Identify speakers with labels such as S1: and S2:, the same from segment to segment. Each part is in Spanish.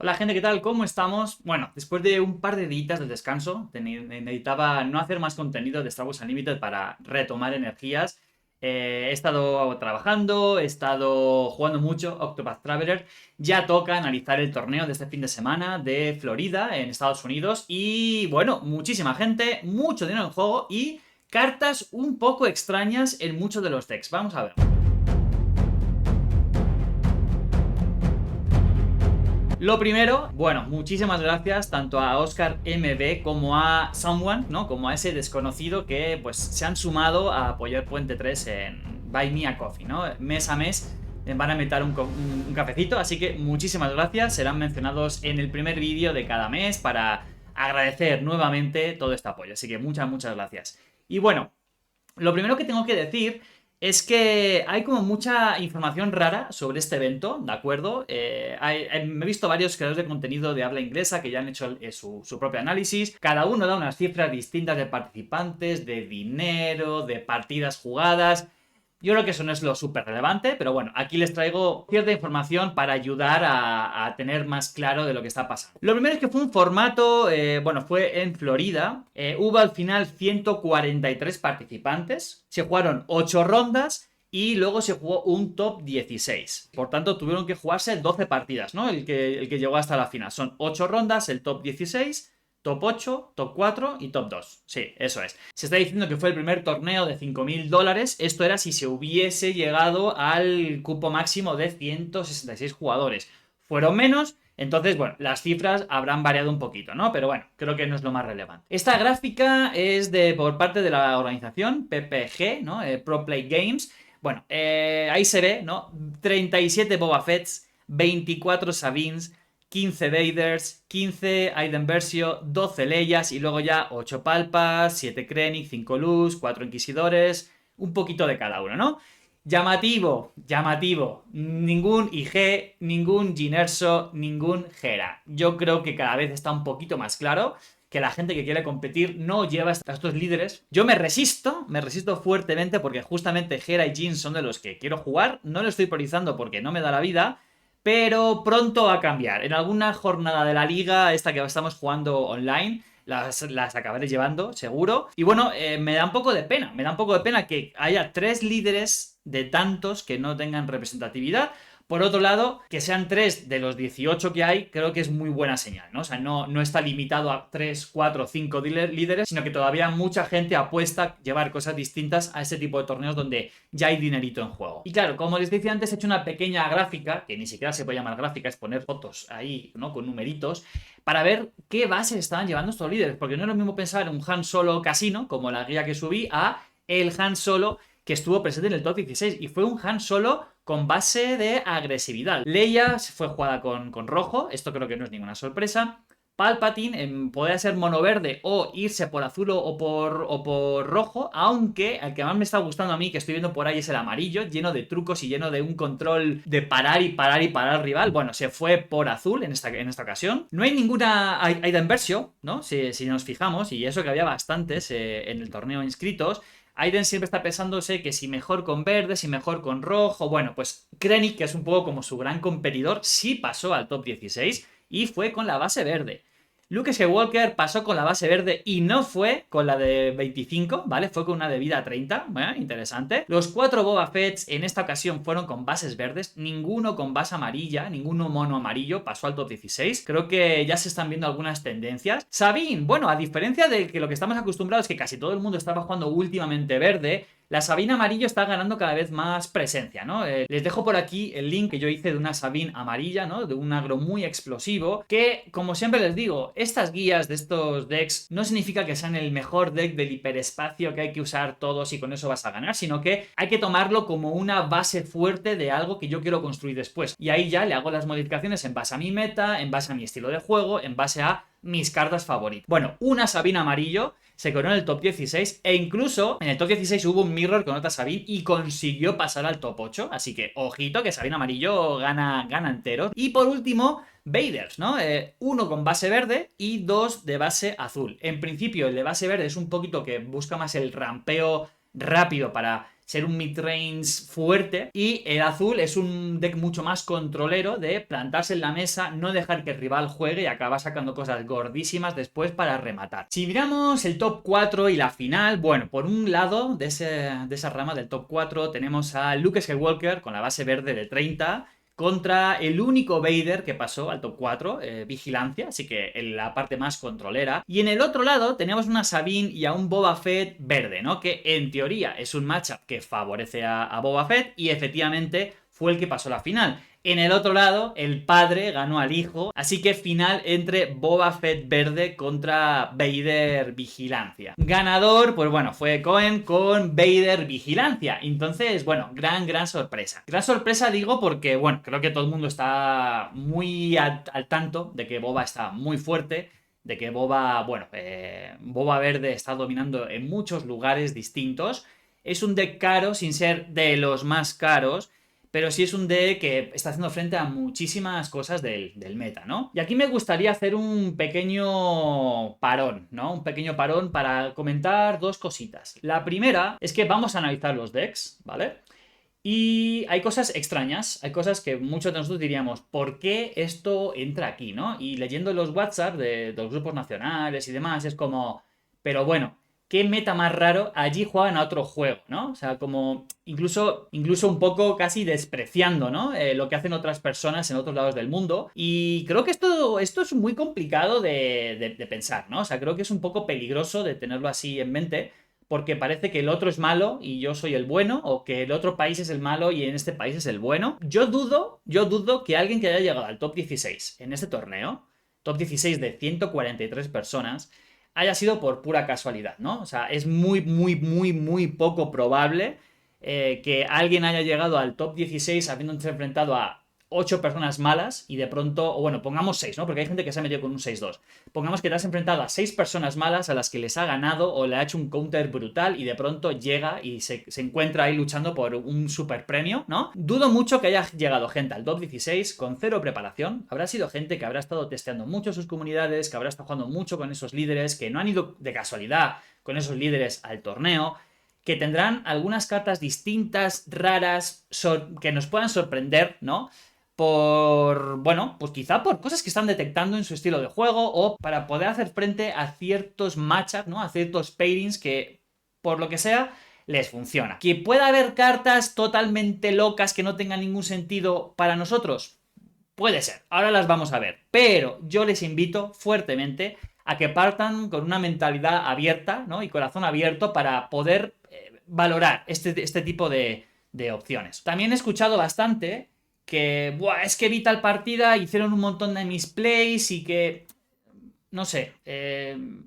S1: Hola gente, ¿qué tal? ¿Cómo estamos? Bueno, después de un par de días de descanso, necesitaba no hacer más contenido de Star Wars Unlimited para retomar energías. He estado trabajando, he estado jugando mucho Octopath Traveler. Ya toca analizar el torneo de este fin de semana de Florida, en Estados Unidos. Y bueno, muchísima gente, mucho dinero en juego y cartas un poco extrañas en muchos de los decks. Vamos a ver. Lo primero, bueno, muchísimas gracias tanto a Oscar MB como a Someone, ¿no? Como a ese desconocido que pues se han sumado a apoyar Puente 3 en Buy Me a Coffee, ¿no? Mes a mes van a meter un cafecito, así que muchísimas gracias, serán mencionados en el primer vídeo de cada mes para agradecer nuevamente todo este apoyo, así que muchas gracias. Y bueno, lo primero que tengo que decir es que hay como mucha información rara sobre este evento, ¿de acuerdo? Me he visto varios creadores de contenido de habla inglesa que ya han hecho su propio análisis. Cada uno da unas cifras distintas de participantes, de dinero, de partidas jugadas. Yo creo que eso no es lo súper relevante, pero bueno, aquí les traigo cierta información para ayudar a tener más claro de lo que está pasando. Lo primero es que fue un formato, bueno, fue en Florida. Hubo al final 143 participantes, se jugaron 8 rondas y luego se jugó un top 16. Por tanto, tuvieron que jugarse 12 partidas, ¿no? El que llegó hasta la final. Son 8 rondas, el top 16. Top 8, top 4 y top 2. Sí, eso es. Se está diciendo que fue el primer torneo de $5.000. Esto era si se hubiese llegado al cupo máximo de 166 jugadores. Fueron menos, entonces, bueno, las cifras habrán variado un poquito, ¿no? Pero bueno, creo que no es lo más relevante. Esta gráfica es por parte de la organización PPG, ¿no? Pro Play Games. Bueno, ahí se ve, ¿no? 37 Boba Fetts, 24 Sabines, 15 Vaders, 15 Aiden Versio, 12 Leias y luego ya 8 Palpas, 7 Krennic, 5 Luz, 4 Inquisidores, un poquito de cada uno, ¿no? Llamativo, llamativo. Ningún IG, ningún Ginerso, ningún Hera. Yo creo que cada vez está un poquito más claro que la gente que quiere competir no lleva a estos líderes. Yo me resisto fuertemente porque justamente Hera y Jin son de los que quiero jugar. No lo estoy priorizando porque no me da la vida, pero pronto va a cambiar. En alguna jornada de la liga, esta que estamos jugando online, las acabaré llevando, seguro. Y bueno, me da un poco de pena. Me da un poco de pena que haya 3 líderes de tantos que no tengan representatividad. Por otro lado, que sean 3 de los 18 que hay, creo que es muy buena señal, ¿no? O sea, no está limitado a 3, 4, 5 líderes, sino que todavía mucha gente apuesta a llevar cosas distintas a ese tipo de torneos donde ya hay dinerito en juego. Y claro, como les decía antes, he hecho una pequeña gráfica, que ni siquiera se puede llamar gráfica, es poner fotos ahí, ¿no? Con numeritos, para ver qué bases estaban llevando estos líderes, porque no es lo mismo pensar en un Han Solo Casino, como la guía que subí, a el Han Solo que estuvo presente en el top 16 y fue un Han Solo con base de agresividad. Leia fue jugada con rojo, esto creo que no es ninguna sorpresa. Palpatine podría ser mono verde o irse por azul o por rojo, aunque el que más me está gustando a mí, que estoy viendo por ahí, es el amarillo, lleno de trucos y lleno de un control de parar y parar y parar al rival. Bueno, se fue por azul en esta ocasión. No hay ninguna Aiden Versio, ¿no? Si nos fijamos, y eso que había bastantes en el torneo inscritos. Aiden siempre está pensándose que si mejor con verde, si mejor con rojo. Bueno, pues Krennic, que es un poco como su gran competidor, sí pasó al top 16 y fue con la base verde. Luke Skywalker pasó con la base verde y no fue con la de 25, ¿vale? Fue con una de vida 30, bueno, interesante. Los 4 Boba Fetts en esta ocasión fueron con bases verdes, ninguno con base amarilla, ninguno mono amarillo, pasó al top 16. Creo que ya se están viendo algunas tendencias. Sabine, bueno, a diferencia de que lo que estamos acostumbrados es que casi todo el mundo estaba jugando últimamente verde, la Sabine amarillo está ganando cada vez más presencia, ¿no? Les dejo por aquí el link que yo hice de una Sabine amarilla, ¿no? De un agro muy explosivo, que, como siempre les digo, estas guías de estos decks no significa que sean el mejor deck del hiperespacio que hay que usar todos y con eso vas a ganar, sino que hay que tomarlo como una base fuerte de algo que yo quiero construir después. Y ahí ya le hago las modificaciones en base a mi meta, en base a mi estilo de juego, en base a mis cartas favoritas. Bueno, una Sabine amarillo se coronó en el top 16 e incluso en el top 16 hubo un mirror con otra Sabine y consiguió pasar al top 8, así que ojito que Sabine amarillo gana entero. Y por último, Vaders, ¿no? Uno con base verde y 2 de base azul. En principio el de base verde es un poquito que busca más el rampeo rápido para ser un midrange fuerte, y el azul es un deck mucho más controlero de plantarse en la mesa, no dejar que el rival juegue y acabar sacando cosas gordísimas después para rematar. Si miramos el top 4 y la final, bueno, por un lado de esa rama del top 4 tenemos a Luke Skywalker con la base verde de 30 contra el único Vader que pasó al top 4, Vigilancia, así que en la parte más controlera. Y en el otro lado tenemos una Sabine y a un Boba Fett verde, ¿no? Que en teoría es un matchup que favorece a Boba Fett y efectivamente fue el que pasó la final. En el otro lado, el padre ganó al hijo, así que final entre Boba Fett verde contra Vader Vigilancia. Ganador, pues bueno, fue Cohen con Vader Vigilancia. Entonces, bueno, gran sorpresa. Gran sorpresa digo porque, bueno, creo que todo el mundo está muy al tanto de que Boba está muy fuerte, de que Boba, bueno, Boba Verde está dominando en muchos lugares distintos. Es un deck caro sin ser de los más caros, pero sí es un deck que está haciendo frente a muchísimas cosas del meta, ¿no? Y aquí me gustaría hacer un pequeño parón, ¿no? Un pequeño parón para comentar dos cositas. La primera es que vamos a analizar los decks, ¿vale? Y hay cosas extrañas, hay cosas que muchos de nosotros diríamos, ¿por qué esto entra aquí, no? Y leyendo los WhatsApp de los grupos nacionales y demás, es como, pero bueno, ¿qué meta más raro? Allí juegan a otro juego, ¿no? O sea, como incluso un poco casi despreciando, ¿no? Lo que hacen otras personas en otros lados del mundo. Y creo que esto es muy complicado de pensar, ¿no? O sea, creo que es un poco peligroso de tenerlo así en mente, porque parece que el otro es malo y yo soy el bueno, o que el otro país es el malo y en este país es el bueno. Yo dudo que alguien que haya llegado al top 16 en este torneo, top 16 de 143 personas, haya sido por pura casualidad, ¿no? O sea, es muy poco probable que alguien haya llegado al top 16 habiéndose enfrentado a 8 personas malas y de pronto, o bueno, pongamos 6, ¿no? Porque hay gente que se ha metido con un 6-2. Pongamos que te has enfrentado a 6 personas malas a las que les ha ganado o le ha hecho un counter brutal y de pronto llega y se encuentra ahí luchando por un super premio, ¿no? Dudo mucho que haya llegado gente al top 16 con cero preparación. Habrá sido gente que habrá estado testeando mucho sus comunidades, que habrá estado jugando mucho con esos líderes, que no han ido de casualidad con esos líderes al torneo, que tendrán algunas cartas distintas, raras, que nos puedan sorprender, ¿no? Bueno, pues quizá por cosas que están detectando en su estilo de juego o para poder hacer frente a ciertos matchups, ¿no? A ciertos pairings que, por lo que sea, les funciona. Que pueda haber cartas totalmente locas que no tengan ningún sentido para nosotros, puede ser. Ahora las vamos a ver. Pero yo les invito fuertemente a que partan con una mentalidad abierta, ¿no? Y corazón abierto para poder valorar este tipo de opciones. También he escuchado bastante que, buah, es que vi tal partida, hicieron un montón de misplays y que, no sé,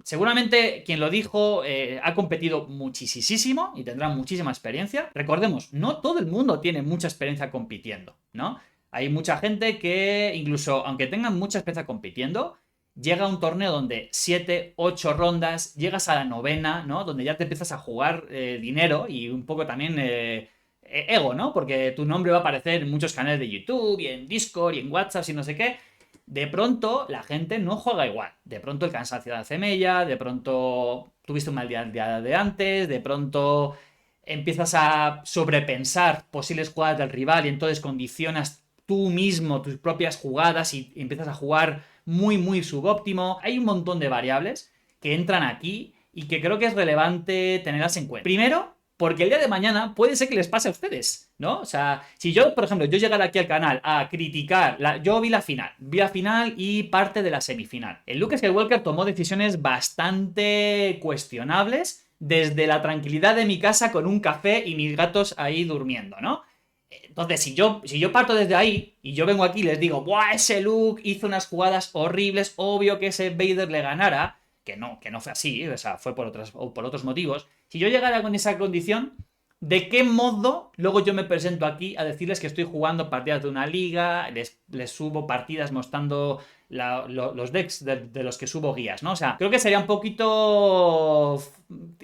S1: seguramente quien lo dijo ha competido muchísimo y tendrá muchísima experiencia. Recordemos, no todo el mundo tiene mucha experiencia compitiendo, ¿no? Hay mucha gente que, incluso aunque tengan mucha experiencia compitiendo, llega a un torneo donde 7, 8 rondas, llegas a la novena, ¿no? Donde ya te empiezas a jugar dinero y un poco también ego, ¿no? Porque tu nombre va a aparecer en muchos canales de YouTube y en Discord y en WhatsApp y no sé qué. De pronto la gente no juega igual. De pronto el cansancio hace mella, de pronto tuviste un mal día de antes, de pronto empiezas a sobrepensar posibles jugadas del rival y entonces condicionas tú mismo tus propias jugadas y empiezas a jugar muy subóptimo. Hay un montón de variables que entran aquí y que creo que es relevante tenerlas en cuenta. Primero, porque el día de mañana puede ser que les pase a ustedes, ¿no? O sea, si yo, por ejemplo, yo llegara aquí al canal a criticar, yo vi la final y parte de la semifinal. El Luke Skywalker tomó decisiones bastante cuestionables desde la tranquilidad de mi casa con un café y mis gatos ahí durmiendo, ¿no? Entonces, si yo parto desde ahí y yo vengo aquí y les digo, ¡buah, ese Luke hizo unas jugadas horribles, obvio que ese Vader le ganara! Que no fue así, o sea, fue por otros motivos. Si yo llegara con esa condición, ¿de qué modo luego yo me presento aquí a decirles que estoy jugando partidas de una liga, les subo partidas mostrando los decks de los que subo guías, ¿no? O sea, creo que sería un poquito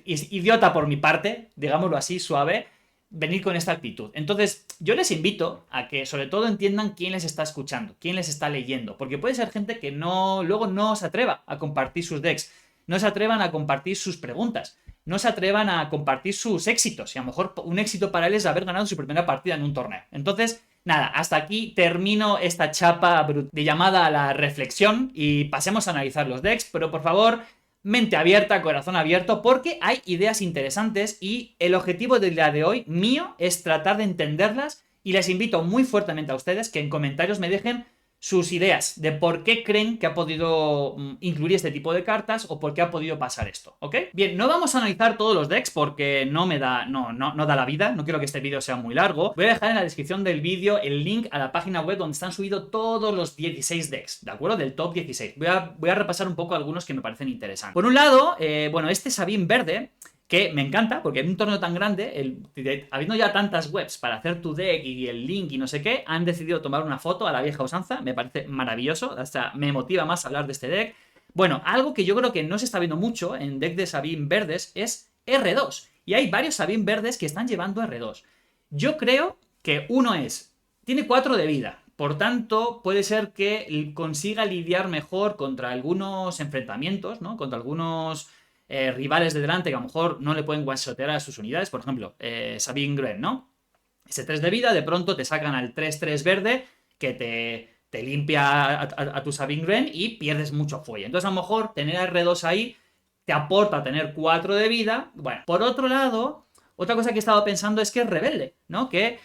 S1: idiota por mi parte, digámoslo así, suave, venir con esta actitud. Entonces, yo les invito a que sobre todo entiendan quién les está escuchando, quién les está leyendo, porque puede ser gente que luego no se atreva a compartir sus decks, no se atrevan a compartir sus preguntas. no se atrevan a compartir sus éxitos. Y a lo mejor un éxito para él es haber ganado su primera partida en un torneo. Entonces, nada, hasta aquí termino esta chapa de llamada a la reflexión y pasemos a analizar los decks, pero por favor, mente abierta, corazón abierto, porque hay ideas interesantes y el objetivo del día de hoy mío es tratar de entenderlas y les invito muy fuertemente a ustedes que en comentarios me dejen sus ideas de por qué creen que ha podido incluir este tipo de cartas o por qué ha podido pasar esto, ¿ok? Bien, no vamos a analizar todos los decks porque no da la vida, no quiero que este vídeo sea muy largo. Voy a dejar en la descripción del vídeo el link a la página web donde están subidos todos los 16 decks, ¿de acuerdo? Del top 16. Voy a repasar un poco algunos que me parecen interesantes. Por un lado, bueno, este Sabin verde, que me encanta, porque en un torneo tan grande, habiendo ya tantas webs para hacer tu deck y el link y no sé qué, han decidido tomar una foto a la vieja usanza, me parece maravilloso, hasta me motiva más hablar de este deck. Bueno, algo que yo creo que no se está viendo mucho en deck de Sabin verdes es R2, y hay varios Sabin verdes que están llevando R2. Yo creo que tiene 4 de vida, por tanto, puede ser que consiga lidiar mejor contra algunos enfrentamientos, ¿no? Contra algunos rivales de delante que a lo mejor no le pueden one-shotear a sus unidades. Por ejemplo, Sabin Gren, ¿no? Ese 3 de vida, de pronto te sacan al 3-3 verde que te limpia a tu Sabin Gren y pierdes mucho fuelle. Entonces, a lo mejor tener a R2 ahí te aporta tener 4 de vida. Bueno, por otro lado, otra cosa que he estado pensando es que es rebelde, ¿no? Que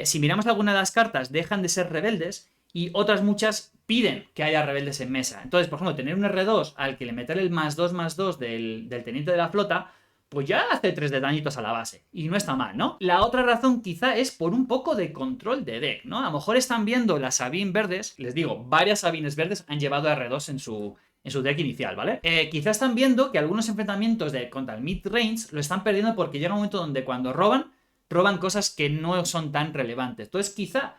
S1: si miramos alguna de las cartas, dejan de ser rebeldes y otras muchas piden que haya rebeldes en mesa. Entonces, por ejemplo, tener un R2 al que le meter el +2/+2 del teniente de la flota, pues ya hace 3 de dañitos a la base. Y no está mal, ¿no? La otra razón quizá es por un poco de control de deck, ¿no? A lo mejor están viendo las Sabin verdes, les digo, varias Sabines verdes han llevado a R2 en su deck inicial, ¿vale? Quizá están viendo que algunos enfrentamientos contra el mid-range lo están perdiendo porque llega un momento donde cuando roban cosas que no son tan relevantes. Entonces, quizá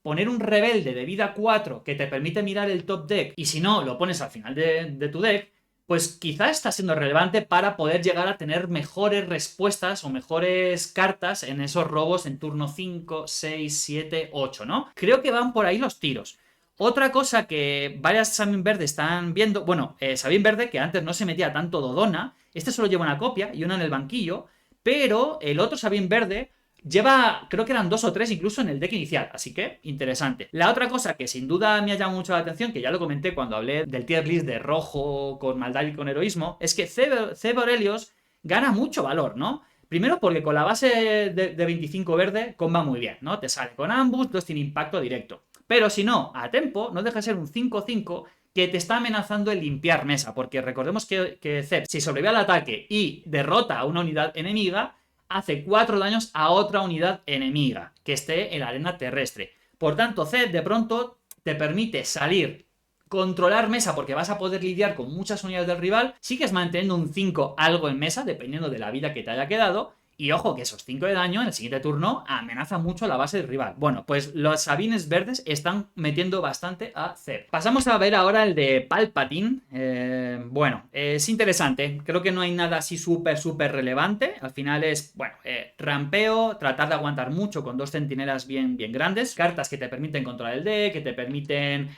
S1: poner un rebelde de vida 4 que te permite mirar el top deck y si no, lo pones al final de tu deck, pues quizá está siendo relevante para poder llegar a tener mejores respuestas o mejores cartas en esos robos en turno 5, 6, 7, 8, ¿no? Creo que van por ahí los tiros. Otra cosa que varias Sabin Verde están viendo, bueno, Sabin Verde, que antes no se metía tanto Dodona, este solo lleva una copia y una en el banquillo, pero el otro Sabin Verde lleva, creo que eran 2 o 3 incluso en el deck inicial, así que interesante. La otra cosa que sin duda me ha llamado mucho la atención, que ya lo comenté cuando hablé del tier list de rojo con maldad y con heroísmo, es que Zeb Aurelius gana mucho valor, ¿no? Primero porque con la base de 25 verde comba muy bien, ¿no? Te sale con ambush, 2 tiene impacto directo. Pero si no, a tempo, no deja de ser un 5-5 que te está amenazando el limpiar mesa, porque recordemos que Zeb, si sobrevive al ataque y derrota a una unidad enemiga, hace 4 daños a otra unidad enemiga que esté en la arena terrestre. Por tanto, Zeb de pronto te permite salir, controlar mesa porque vas a poder lidiar con muchas unidades del rival, sigues manteniendo un 5 algo en mesa dependiendo de la vida que te haya quedado. Y ojo que esos 5 de daño en el siguiente turno amenazan mucho la base del rival. Bueno, pues los Sabines verdes están metiendo bastante a Zeb. Pasamos a ver ahora el de Palpatine. Bueno, es interesante. Creo que no hay nada así súper relevante. Al final es, bueno, rampeo, tratar de aguantar mucho con 2 centinelas bien grandes. Cartas que te permiten controlar el deck, que te permiten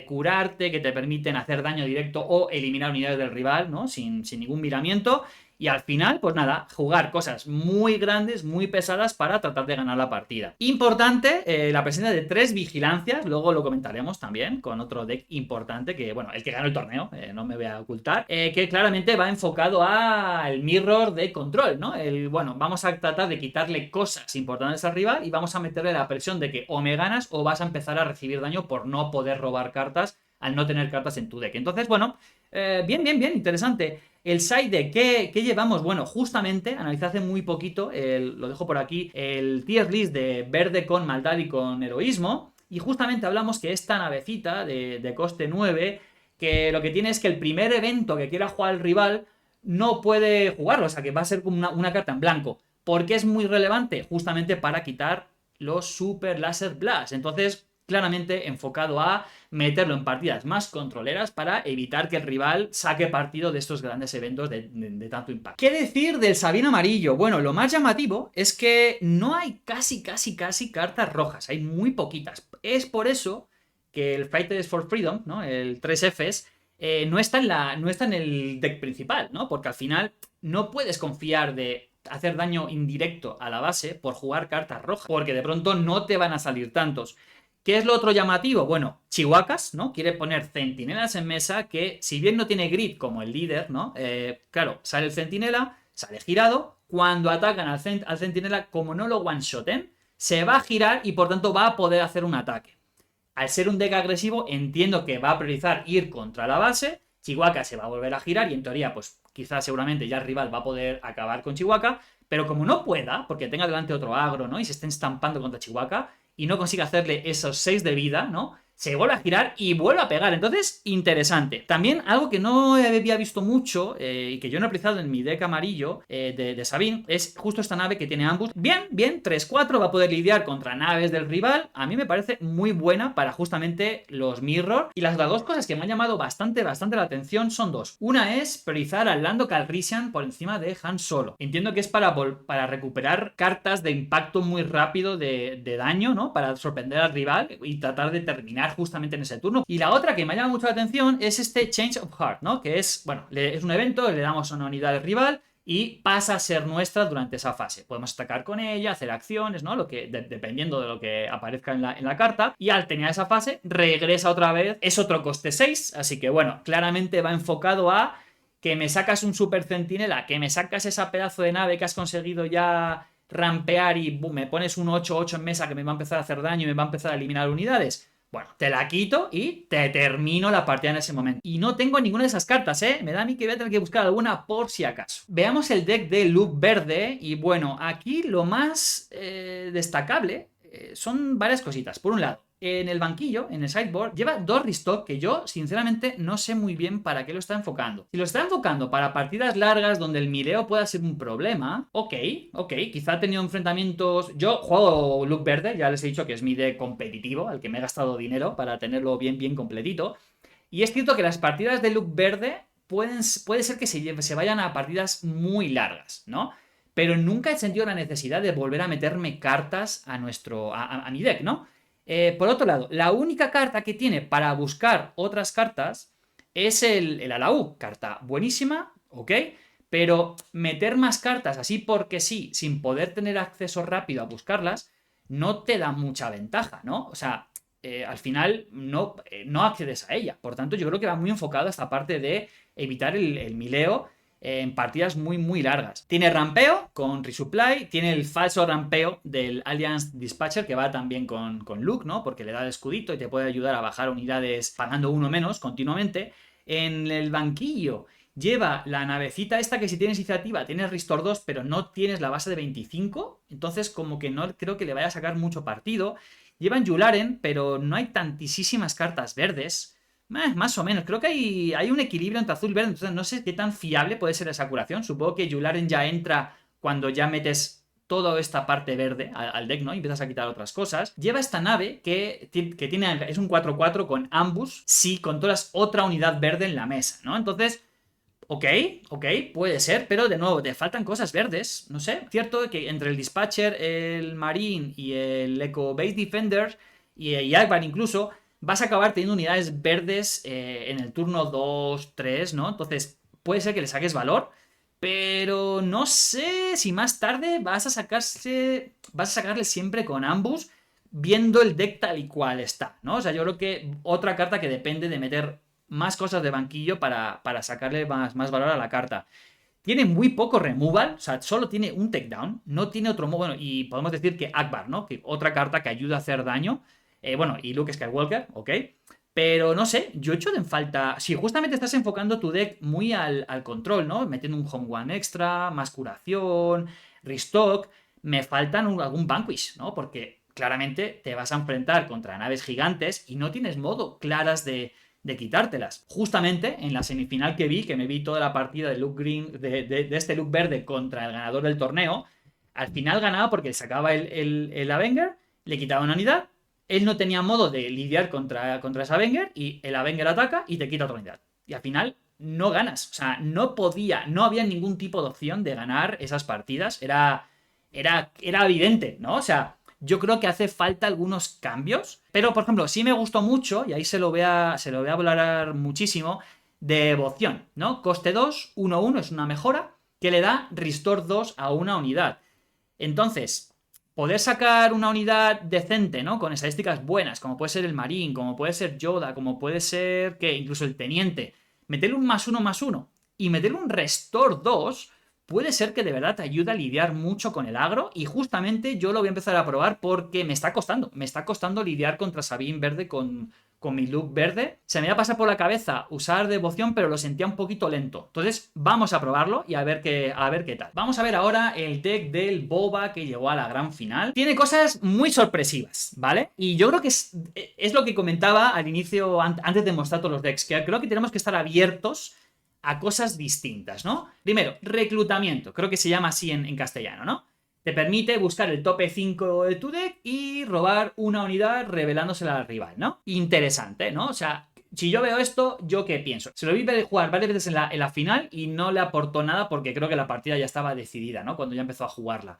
S1: curarte, que te permiten hacer daño directo o eliminar unidades del rival, ¿no? Sin ningún miramiento. Y al final, pues nada, jugar cosas muy grandes, muy pesadas para tratar de ganar la partida. Importante, la presencia de 3 vigilancias, luego lo comentaremos también con otro deck importante, que bueno, el que ganó el torneo, no me voy a ocultar, que claramente va enfocado al mirror de control, ¿no? Bueno, vamos a tratar de quitarle cosas importantes al rival y vamos a meterle la presión de que o me ganas o vas a empezar a recibir daño por no poder robar cartas al no tener cartas en tu deck. Entonces, bueno, bien, interesante. El side deck, ¿qué llevamos? Bueno, justamente, analicé hace muy poquito, lo dejo por aquí, el tier list de verde con maldad y con heroísmo, y justamente hablamos que esta navecita de coste 9, que lo que tiene es que el primer evento que quiera jugar el rival no puede jugarlo, o sea que va a ser como una carta en blanco. ¿Por qué es muy relevante? Justamente para quitar los Super Laser Blast. Entonces, claramente enfocado a meterlo en partidas más controleras para evitar que el rival saque partido de estos grandes eventos de tanto impacto. ¿Qué decir del Sabin amarillo? Bueno, lo más llamativo es que no hay casi cartas rojas, hay muy poquitas. Es por eso que el Fighters for Freedom, ¿no? El 3Fs, no está en el deck principal, ¿no? Porque al final no puedes confiar de hacer daño indirecto a la base por jugar cartas rojas, porque de pronto no te van a salir tantos. ¿Qué es lo otro llamativo? Bueno, Chihuahuas, ¿no? Quiere poner centinelas en mesa que, si bien no tiene grid como el líder, ¿no? Claro, sale el centinela, sale girado. Cuando atacan al centinela, como no lo one-shoten, se va a girar y por tanto va a poder hacer un ataque. Al ser un deck agresivo, entiendo que va a priorizar ir contra la base. Chihuahua se va a volver a girar y en teoría, pues quizás seguramente ya el rival va a poder acabar con Chihuahua. Pero como no pueda, porque tenga delante otro agro, ¿no? Y se estén estampando contra Chihuahua y no consiga hacerle esos 6 de vida, ¿no? Se vuelve a girar y vuelve a pegar. Entonces, interesante. También algo que no había visto mucho y que yo no he utilizado en mi deck amarillo de Sabine es justo esta nave que tiene ambush. Bien, 3-4, va a poder lidiar contra naves del rival. A mí me parece muy buena para justamente los mirror. Y las dos cosas que me han llamado bastante la atención son dos. Una es priorizar al Lando Calrissian por encima de Han Solo. Entiendo que es para recuperar cartas de impacto muy rápido de daño, ¿no? Para sorprender al rival y tratar de terminar justamente en ese turno. Y la otra que me llama mucho la atención es este Change of Heart, ¿no? Que es, bueno, es un evento, le damos una unidad al rival y pasa a ser nuestra durante esa fase. Podemos atacar con ella, hacer acciones, ¿no? Dependiendo de lo que aparezca en la carta. Y al tener esa fase, regresa otra vez. Es otro coste 6, así que bueno, claramente va enfocado a que me sacas un super centinela, que me sacas esa pedazo de nave que has conseguido ya rampear y boom, me pones un 8-8 en mesa que me va a empezar a hacer daño y me va a empezar a eliminar unidades. Bueno, te la quito y te termino la partida en ese momento. Y no tengo ninguna de esas cartas, ¿eh? Me da a mí que voy a tener que buscar alguna por si acaso. Veamos el deck de Luke Verde. Y bueno, aquí lo más destacable son varias cositas. Por un lado, en el banquillo, en el sideboard, lleva 2 restock que yo, sinceramente, no sé muy bien para qué lo está enfocando. Si lo está enfocando para partidas largas donde el mileo pueda ser un problema, ok, quizá ha tenido enfrentamientos. Yo juego Luke Verde, ya les he dicho que es mi deck competitivo, al que me he gastado dinero para tenerlo bien completito. Y es cierto que las partidas de Luke Verde puede ser que se vayan a partidas muy largas, ¿no? Pero nunca he sentido la necesidad de volver a meterme cartas a mi deck, ¿no? Por otro lado, la única carta que tiene para buscar otras cartas es el Alaú. Carta buenísima, ok, pero meter más cartas así porque sí, sin poder tener acceso rápido a buscarlas, no te da mucha ventaja, ¿no? O sea, al final no accedes a ella. Por tanto, yo creo que va muy enfocado a esta parte de evitar el mileo en partidas muy largas. Tiene rampeo con Resupply, tiene el falso rampeo del Alliance Dispatcher que va también con Luke, ¿no? Porque le da el escudito y te puede ayudar a bajar unidades pagando uno menos continuamente. En el banquillo lleva la navecita esta que si tienes iniciativa tienes Restore 2 pero no tienes la base de 25, entonces como que no creo que le vaya a sacar mucho partido. Llevan Yularen, pero no hay tantísimas cartas verdes. Más o menos, creo que hay un equilibrio entre azul y verde, entonces no sé qué tan fiable puede ser esa curación. Supongo que Yularen ya entra cuando ya metes toda esta parte verde al deck, ¿no? Y empiezas a quitar otras cosas. Lleva esta nave que es un 4-4 con ambush, sí, controlas otra unidad verde en la mesa, ¿no? Entonces, ok, puede ser, pero de nuevo, te faltan cosas verdes, no sé. Cierto que entre el Dispatcher, el Marine y el Echo Base Defender y Akbar incluso, vas a acabar teniendo unidades verdes en el turno 2, 3, ¿no? Entonces, puede ser que le saques valor, pero no sé si más tarde vas a sacarle siempre con ambush, viendo el deck tal y cual está, ¿no? O sea, yo creo que otra carta que depende de meter más cosas de banquillo para sacarle más valor a la carta. Tiene muy poco removal, o sea, solo tiene un takedown, no tiene otro modo. Bueno, y podemos decir que Akbar, ¿no? Que otra carta que ayuda a hacer daño. Bueno, y Luke Skywalker, ok. Pero no sé, yo echo en falta. Si justamente estás enfocando tu deck muy al control, ¿no? Metiendo un Home One extra, más curación, restock. Me faltan algún Vanquish, ¿no? Porque claramente te vas a enfrentar contra naves gigantes y no tienes modo claras de quitártelas. Justamente en la semifinal que me vi toda la partida de Luke Green, de este Luke Verde contra el ganador del torneo, al final ganaba porque sacaba el Avenger, le quitaba una unidad, él no tenía modo de lidiar contra ese Avenger y el Avenger ataca y te quita otra unidad. Y al final no ganas. O sea, no había ningún tipo de opción de ganar esas partidas. Era evidente, ¿no? O sea, yo creo que hace falta algunos cambios. Pero, por ejemplo, sí me gustó mucho, y ahí se lo voy a hablar muchísimo, devoción, ¿no? Coste 2, 1-1 es una mejora que le da Restore 2 a una unidad. Entonces, poder sacar una unidad decente, ¿no? Con estadísticas buenas, como puede ser el Marín, como puede ser Yoda, como puede ser, ¿qué? Incluso el Teniente. Meterle un +1/+1 y meterle un Restore 2 puede ser que de verdad te ayude a lidiar mucho con el agro, y justamente yo lo voy a empezar a probar porque me está costando lidiar contra Sabine verde con mi look verde. Se me iba a pasar por la cabeza usar devoción, pero lo sentía un poquito lento. Entonces vamos a probarlo y a ver qué tal. Vamos a ver ahora el deck del Boba que llegó a la gran final. Tiene cosas muy sorpresivas, ¿vale? Y yo creo que es lo que comentaba al inicio, antes de mostrar todos los decks, que creo que tenemos que estar abiertos a cosas distintas, ¿no? Primero, reclutamiento, creo que se llama así en castellano, ¿no? Te permite buscar el tope 5 de tu deck y robar una unidad revelándosela al rival, ¿no? Interesante, ¿no? O sea, si yo veo esto, ¿yo qué pienso? Se lo vi jugar varias veces en la final y no le aportó nada porque creo que la partida ya estaba decidida, ¿no? Cuando ya empezó a jugarla.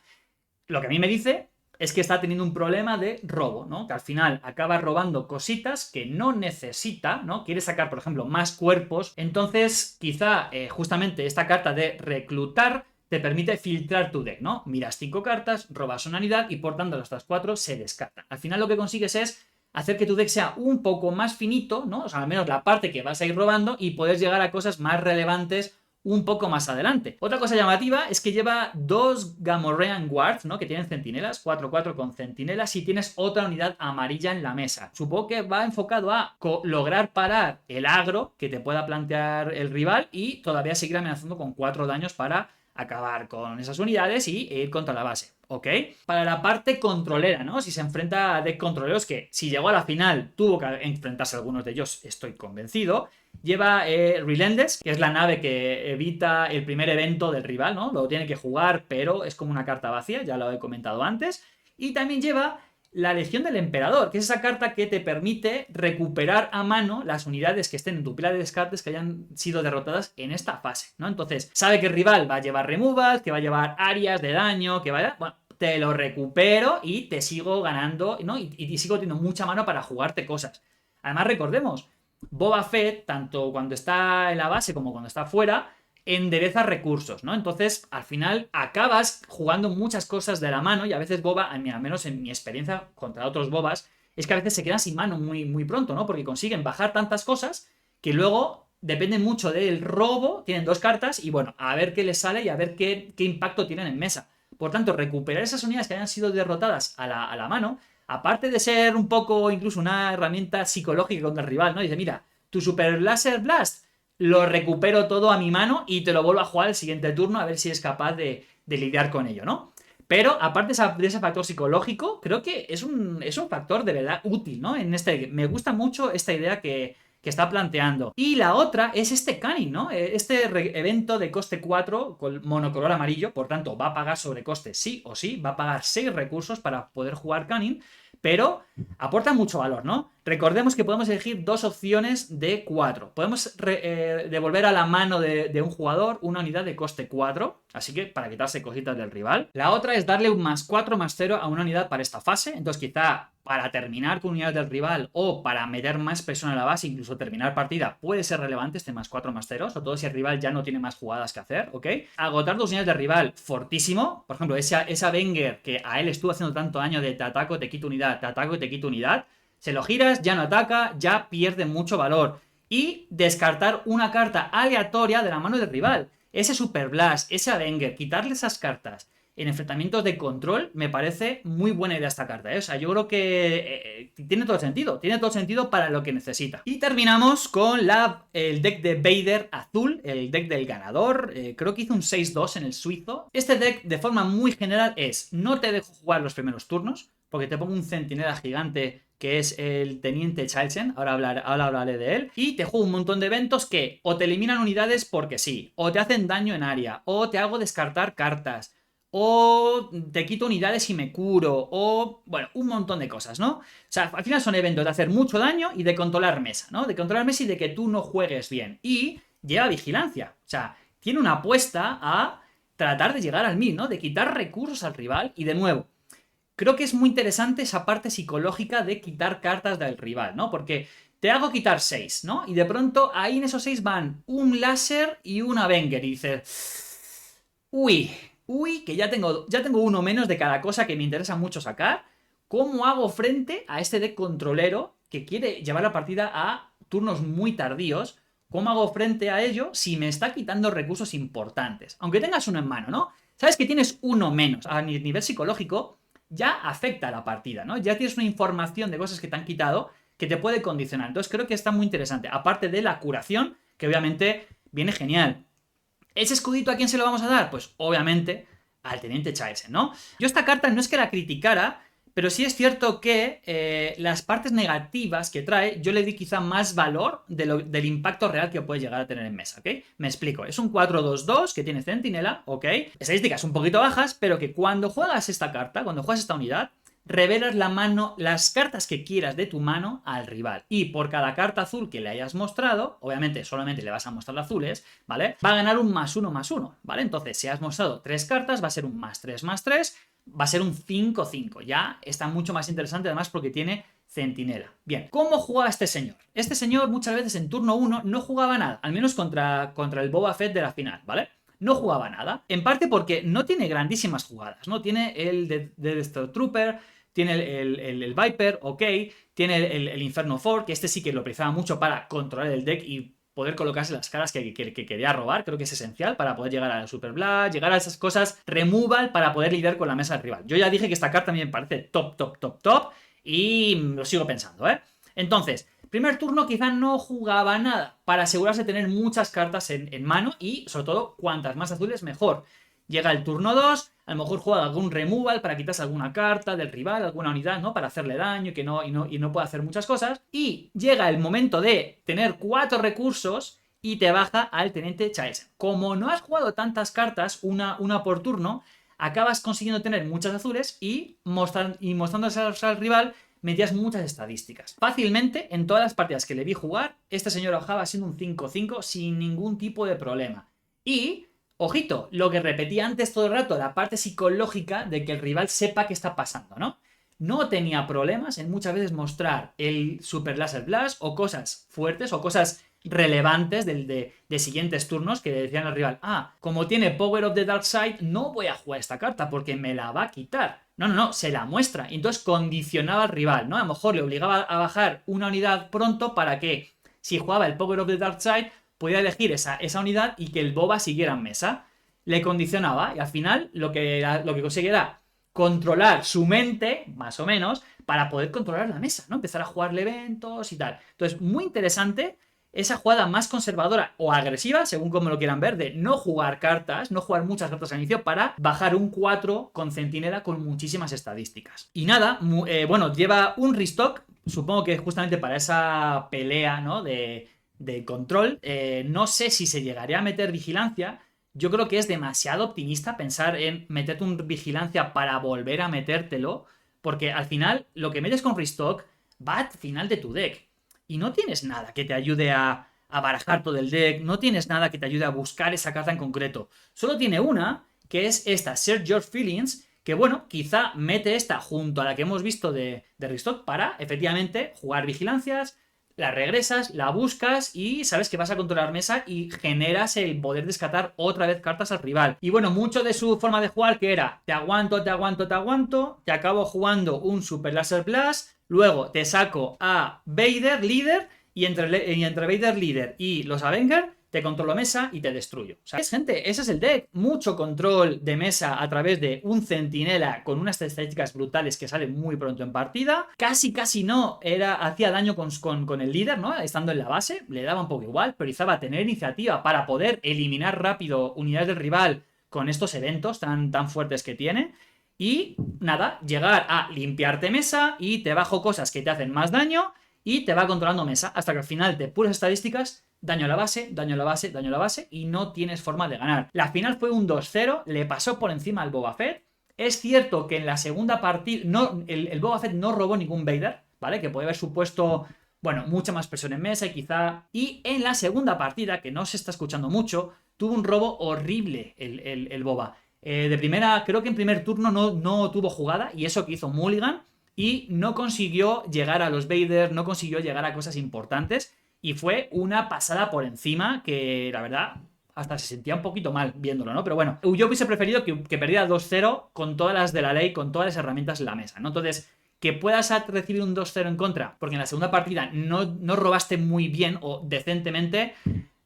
S1: Lo que a mí me dice es que está teniendo un problema de robo, ¿no? Que al final acaba robando cositas que no necesita, ¿no? Quiere sacar, por ejemplo, más cuerpos. Entonces, quizá justamente esta carta de reclutar te permite filtrar tu deck, ¿no? Miras 5 cartas, robas una unidad y por tanto las otras 4 se descartan. Al final lo que consigues es hacer que tu deck sea un poco más finito, ¿no? O sea, al menos la parte que vas a ir robando, y puedes llegar a cosas más relevantes un poco más adelante. Otra cosa llamativa es que lleva 2 Gamorrean Guards, ¿no? Que tienen centinelas, 4-4 con centinelas, y tienes otra unidad amarilla en la mesa. Supongo que va enfocado a lograr parar el agro que te pueda plantear el rival y todavía seguir amenazando con 4 daños para acabar con esas unidades y ir contra la base, ¿ok? Para la parte controlera, ¿no? Si se enfrenta a deck controleros, que si llegó a la final tuvo que enfrentarse a algunos de ellos, estoy convencido. Lleva Relentless, que es la nave que evita el primer evento del rival, ¿no? Lo tiene que jugar, pero es como una carta vacía, ya lo he comentado antes. Y también lleva la Legión del Emperador, que es esa carta que te permite recuperar a mano las unidades que estén en tu pila de descartes que hayan sido derrotadas en esta fase, ¿no? Entonces, sabe que el rival va a llevar removals, que va a llevar áreas de daño, que vaya... Bueno, te lo recupero y te sigo ganando, ¿no? Y sigo teniendo mucha mano para jugarte cosas. Además, recordemos, Boba Fett, tanto cuando está en la base como cuando está fuera, endereza recursos, ¿no? Entonces, al final, acabas jugando muchas cosas de la mano, y a veces Boba, al menos en mi experiencia contra otros Bobas, es que a veces se quedan sin mano muy, muy pronto, ¿no? Porque consiguen bajar tantas cosas que luego dependen mucho del robo, tienen 2 cartas y bueno, a ver qué les sale y a ver qué impacto tienen en mesa. Por tanto, recuperar esas unidades que hayan sido derrotadas a la mano, aparte de ser un poco incluso una herramienta psicológica contra el rival, ¿no? Dice, mira, tu Super Laser Blast lo recupero todo a mi mano y te lo vuelvo a jugar el siguiente turno a ver si es capaz de lidiar con ello, ¿no? Pero aparte de ese factor psicológico, creo que es un factor de verdad útil, ¿no? Me gusta mucho esta idea que está planteando. Y la otra es este Canning, ¿no? Este evento de coste 4 con monocolor amarillo, por tanto va a pagar sobrecoste sí o sí, va a pagar 6 recursos para poder jugar Canning, pero aporta mucho valor, ¿no? Recordemos que podemos elegir 2 opciones de 4. Podemos devolver a la mano de un jugador una unidad de coste 4, así que para quitarse cositas del rival. La otra es darle un +4/+0 a una unidad para esta fase, entonces quizá para terminar con unidades del rival o para meter más presión a la base, incluso terminar partida, puede ser relevante este +4/+0, sobre todo si el rival ya no tiene más jugadas que hacer, ¿ok? Agotar 2 unidades del rival, fortísimo. Por ejemplo, esa Wenger que a él estuvo haciendo tanto daño de te ataco, te quito unidad, te ataco y te quito unidad, se lo giras, ya no ataca, ya pierde mucho valor. Y descartar una carta aleatoria de la mano del rival. Ese Super Blast, ese Avenger, quitarle esas cartas en enfrentamientos de control, me parece muy buena idea esta carta, ¿eh? O sea, yo creo que tiene todo el sentido para lo que necesita. Y terminamos con el deck de Vader azul, el deck del ganador, creo que hizo un 6-2 en el suizo. Este deck, de forma muy general, no te dejo jugar los primeros turnos, porque te pongo un centinela gigante que es el Teniente Chalchen, ahora hablaré de él, y te juego un montón de eventos que o te eliminan unidades porque sí, o te hacen daño en área, o te hago descartar cartas, o te quito unidades y me curo, o, bueno, un montón de cosas, ¿no? O sea, al final son eventos de hacer mucho daño y de controlar mesa, ¿no? De controlar mesa y de que tú no juegues bien. Y lleva vigilancia, o sea, tiene una apuesta a tratar de llegar al 1000, ¿no? De quitar recursos al rival y, de nuevo, creo que es muy interesante esa parte psicológica de quitar cartas del rival, ¿no? Porque te hago quitar 6, ¿no? Y de pronto ahí en esos 6 van un láser y un Avenger. Y dices, uy, que ya tengo uno menos de cada cosa que me interesa mucho sacar. ¿Cómo hago frente a este deck controlero que quiere llevar la partida a turnos muy tardíos? ¿Cómo hago frente a ello si me está quitando recursos importantes? Aunque tengas uno en mano, ¿no? Sabes que tienes uno menos. A nivel psicológico ya afecta a la partida, ¿no? Ya tienes una información de cosas que te han quitado que te puede condicionar. Entonces creo que está muy interesante. Aparte de la curación, que obviamente viene genial. ¿Ese escudito a quién se lo vamos a dar? Pues obviamente al Teniente Chaesen, ¿no? Yo esta carta no es que la criticara, pero sí es cierto que las partes negativas que trae, yo le di quizá más valor del impacto real que puede llegar a tener en mesa, ¿ok? Me explico. Es un 4-2-2 que tiene centinela, ¿ok? Estadísticas un poquito bajas, pero que cuando juegas esta carta, cuando juegas esta unidad, revelas la mano, las cartas que quieras de tu mano al rival. Y por cada carta azul que le hayas mostrado, obviamente solamente le vas a mostrar azules, ¿vale? Va a ganar un +1/+1, ¿vale? Entonces, si has mostrado 3 cartas, va a ser un +3/+3, va a ser un 5-5. Ya está mucho más interesante además porque tiene centinela. Bien, ¿cómo jugaba este señor? Este señor muchas veces en turno 1 no jugaba nada, al menos contra el Boba Fett de la final, ¿vale? No jugaba nada, en parte porque no tiene grandísimas jugadas, ¿no? Tiene el de Stormtrooper, tiene el Viper, ok, tiene el Inferno Force, que este sí que lo utilizaba mucho para controlar el deck y poder colocarse las caras que quería robar, creo que es esencial para poder llegar a la Super Blast, llegar a esas cosas, removal para poder lidiar con la mesa del rival. Yo ya dije que esta carta a mí me parece top y lo sigo pensando, ¿eh? Entonces, primer turno quizá no jugaba nada para asegurarse de tener muchas cartas en mano y sobre todo cuantas más azules mejor. Llega el turno 2, a lo mejor juega algún removal para quitarse alguna carta del rival, alguna unidad, ¿no? Para hacerle daño y no puede hacer muchas cosas. Y llega el momento de tener 4 recursos y te baja al Teniente Chaesen. Como no has jugado tantas cartas, una por turno, acabas consiguiendo tener muchas azules y mostrándolas al rival metías muchas estadísticas. Fácilmente, en todas las partidas que le vi jugar, este señor bajaba siendo un 5-5 sin ningún tipo de problema. Y ojito, lo que repetía antes todo el rato, la parte psicológica de que el rival sepa qué está pasando, ¿no? No tenía problemas en muchas veces mostrar el Super Laser Blast o cosas fuertes o cosas relevantes de siguientes turnos que decían al rival, como tiene Power of the Dark Side, no voy a jugar esta carta porque me la va a quitar. No, se la muestra. Y entonces condicionaba al rival, ¿no? A lo mejor le obligaba a bajar una unidad pronto para que, si jugaba el Power of the Dark Side, podía elegir esa unidad y que el boba siguiera en mesa. Le condicionaba y al final lo que conseguía era controlar su mente, más o menos, para poder controlar la mesa, ¿no? Empezar a jugarle eventos y tal. Entonces, muy interesante esa jugada más conservadora o agresiva, según como lo quieran ver, de no jugar cartas, no jugar muchas cartas al inicio para bajar un 4 con centinela con muchísimas estadísticas. Y nada, bueno, lleva un restock, supongo que justamente para esa pelea, ¿no? de control. No sé si se llegaría a meter vigilancia. Yo creo que es demasiado optimista pensar en meterte un vigilancia para volver a metértelo, porque al final lo que metes con restock va al final de tu deck y no tienes nada que te ayude a barajar todo el deck, no tienes nada que te ayude a buscar esa carta en concreto. Solo tiene una, que es esta, Search Your Feelings, que bueno, quizá mete esta junto a la que hemos visto de restock para efectivamente jugar vigilancias, la regresas, la buscas y sabes que vas a controlar mesa y generas el poder descartar otra vez cartas al rival. Y bueno, mucho de su forma de jugar que era te aguanto, te acabo jugando un Super Laser Blast, luego te saco a Vader líder y entre Vader líder y los Avengers te controlo mesa y te destruyo. O sea, gente, ese es el deck. Mucho control de mesa a través de un centinela con unas estadísticas brutales que salen muy pronto en partida. Casi no hacía daño con el líder, ¿no? Estando en la base, le daba un poco igual, priorizaba tener iniciativa para poder eliminar rápido unidades del rival con estos eventos tan fuertes que tiene. Y nada, llegar a limpiarte mesa y te bajo cosas que te hacen más daño y te va controlando mesa hasta que al final de puras estadísticas daño a la base y no tienes forma de ganar. La final fue un 2-0, le pasó por encima al Boba Fett. Es cierto que en la segunda partida el Boba Fett no robó ningún Vader, ¿vale? Que puede haber supuesto, bueno, mucha más presión en mesa y quizá... Y en la segunda partida, que no se está escuchando mucho, tuvo un robo horrible el Boba. De primera, creo que en primer turno no tuvo jugada y eso que hizo Mulligan. y no consiguió llegar a los Vader, no consiguió llegar a cosas importantes y fue una pasada por encima que la verdad hasta se sentía un poquito mal viéndolo, ¿no? Pero bueno, yo hubiese preferido que perdiera 2-0 con todas las de la ley, con todas las herramientas en la mesa, ¿no? Entonces, que puedas recibir un 2-0 en contra, porque en la segunda partida no robaste muy bien o decentemente,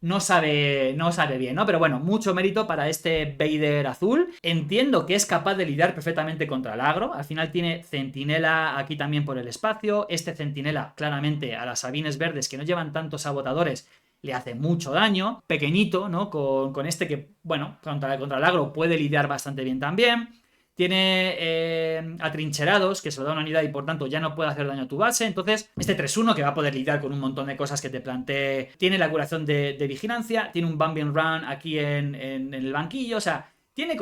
S1: no sabe bien, ¿no? Pero bueno, mucho mérito para este Vader azul. Entiendo que es capaz de lidiar perfectamente contra el agro. Al final tiene centinela aquí también por el espacio. Este centinela, claramente, a las Sabines verdes que no llevan tantos sabotadores, le hace mucho daño. Pequeñito, ¿no? Con este que, bueno, contra el agro puede lidiar bastante bien también. Tiene atrincherados, que se lo da una unidad y por tanto ya no puede hacer daño a tu base. Entonces, este 3-1 que va a poder lidiar con un montón de cosas que te planteé. Tiene la curación de vigilancia, tiene un Bambi Run aquí en el banquillo, o sea, tiene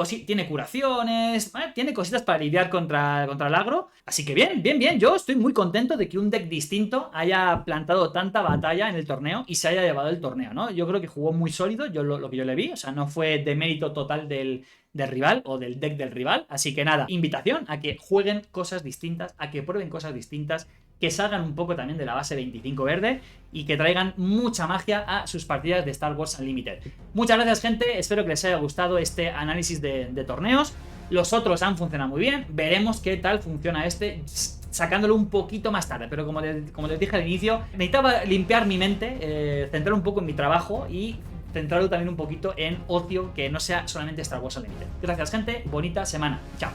S1: curaciones, ¿vale? Tiene cositas para lidiar contra el agro. Así que bien. Yo estoy muy contento de que un deck distinto haya plantado tanta batalla en el torneo y se haya llevado el torneo, ¿no? Yo creo que jugó muy sólido, lo que yo le vi. O sea, no fue de mérito total del rival o del deck del rival. Así que nada, invitación a que jueguen cosas distintas, a que prueben cosas distintas, que salgan un poco también de la base 25 verde y que traigan mucha magia a sus partidas de Star Wars Unlimited. Muchas gracias, gente, espero que les haya gustado este análisis de torneos. Los otros han funcionado muy bien, veremos qué tal funciona este, sacándolo un poquito más tarde, pero como les dije al inicio, necesitaba limpiar mi mente, centrar un poco en mi trabajo y centrarlo también un poquito en ocio, que no sea solamente Star Wars Unlimited. Gracias, gente, bonita semana, chao.